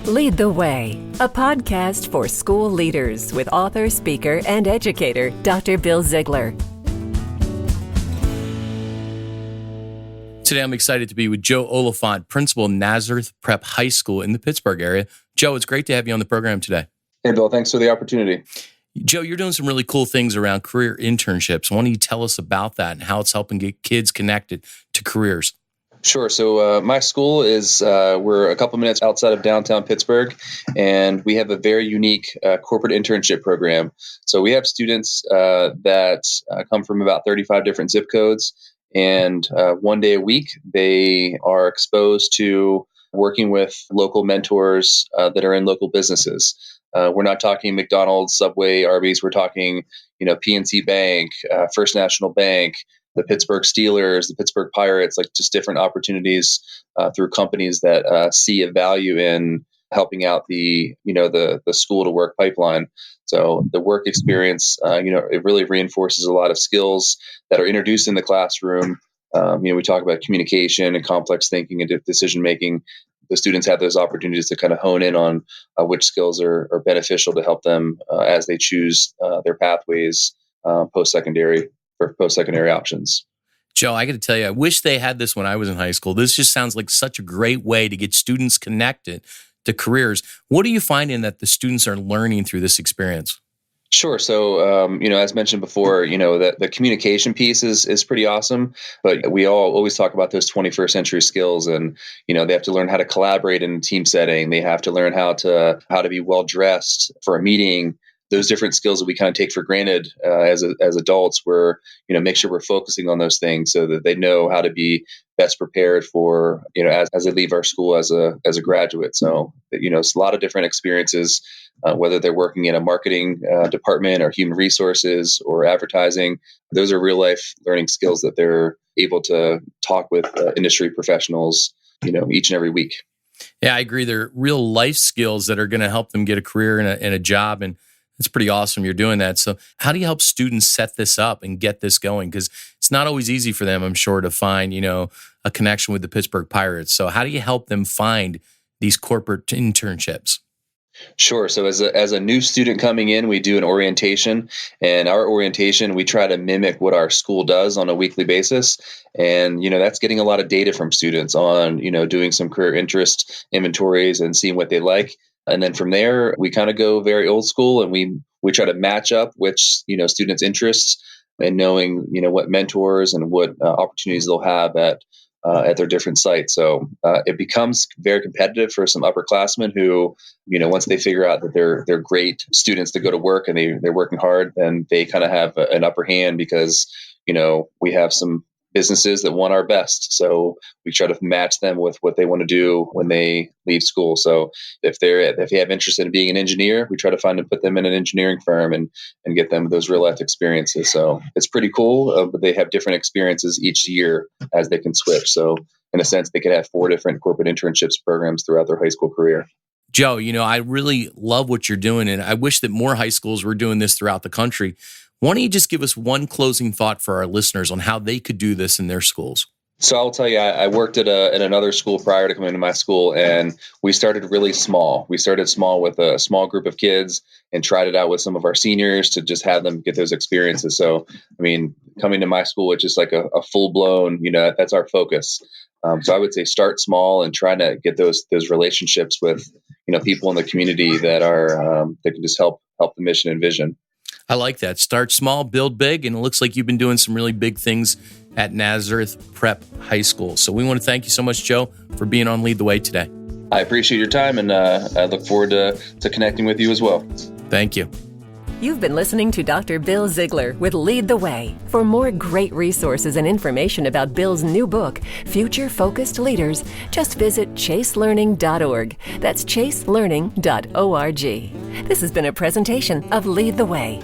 Lead the Way, a podcast for school leaders with author, speaker, and educator, Dr. Bill Ziegler. Today, I'm excited to be with Joe Oliphant, principal of Nazareth Prep High School in the Pittsburgh area. Joe, it's great to have you on the program today. Hey, Bill. Thanks for the opportunity. Joe, you're doing some really cool things around career internships. Why don't you tell us about that and how it's helping get kids connected to careers? Sure. So my school is, we're a couple minutes outside of downtown Pittsburgh, and we have a very unique corporate internship program. So we have students that come from about 35 different zip codes, and one day a week, they are exposed to working with local mentors that are in local businesses. We're not talking McDonald's, Subway, Arby's. We're talking, PNC Bank, First National Bank, the Pittsburgh Steelers, the Pittsburgh Pirates, like just different opportunities through companies that see a value in helping out the school to work pipeline. So the work experience, it really reinforces a lot of skills that are introduced in the classroom. We talk about communication and complex thinking and decision making. The students have those opportunities to kind of hone in on which skills are beneficial to help them as they choose their pathways post-secondary options. Joe, I got to tell you, I wish they had this when I was in high school. This just sounds like such a great way to get students connected to careers. What are you finding that the students are learning through this experience? Sure. So, as mentioned before, that the communication piece is pretty awesome, but we all always talk about those 21st century skills, and, they have to learn how to collaborate in a team setting. They have to learn how to be well dressed for a meeting. Those different skills that we kind of take for granted as adults, we're, make sure we're focusing on those things so that they know how to be best prepared for, as they leave our school as a graduate. So, it's a lot of different experiences, whether they're working in a marketing department or human resources or advertising. Those are real life learning skills that they're able to talk with industry professionals, each and every week. Yeah, I agree. They're real life skills that are going to help them get a career and a job. And it's pretty awesome you're doing that. So how do you help students set this up and get this going? Because it's not always easy for them, I'm sure, to find, a connection with the Pittsburgh Pirates. So how do you help them find these corporate internships? Sure. So as a new student coming in, we do an orientation, and our orientation, we try to mimic what our school does on a weekly basis. And, that's getting a lot of data from students on, doing some career interest inventories and seeing what they like. And then from there, we kind of go very old school, and we try to match up which, students' interests and knowing, what mentors and what opportunities they'll have at their different sites. So it becomes very competitive for some upperclassmen who, once they figure out that they're great students to go to work and they're working hard, then they kind of have an upper hand because, we have some businesses that want our best. So we try to match them with what they want to do when they leave school. So if they have interest in being an engineer, we try to find and put them in an engineering firm and get them those real life experiences. So it's pretty cool, but they have different experiences each year as they can switch. So in a sense, they could have 4 different corporate internships programs throughout their high school career. Joe, I really love what you're doing, and I wish that more high schools were doing this throughout the country. Why don't you just give us one closing thought for our listeners on how they could do this in their schools? So I'll tell you, I worked at another school prior to coming to my school, and we started really small. We started small with a small group of kids and tried it out with some of our seniors to just have them get those experiences. So, coming to my school, which is like a full-blown, that's our focus. So I would say start small and try to get those relationships with, people in the community that can just help the mission and vision. I like that. Start small, build big, and it looks like you've been doing some really big things at Nazareth Prep High School. So we want to thank you so much, Joe, for being on Lead the Way today. I appreciate your time, and I look forward to connecting with you as well. Thank you. You've been listening to Dr. Bill Ziegler with Lead the Way. For more great resources and information about Bill's new book, Future Focused Leaders, just visit chaselearning.org. That's chaselearning.org. This has been a presentation of Lead the Way.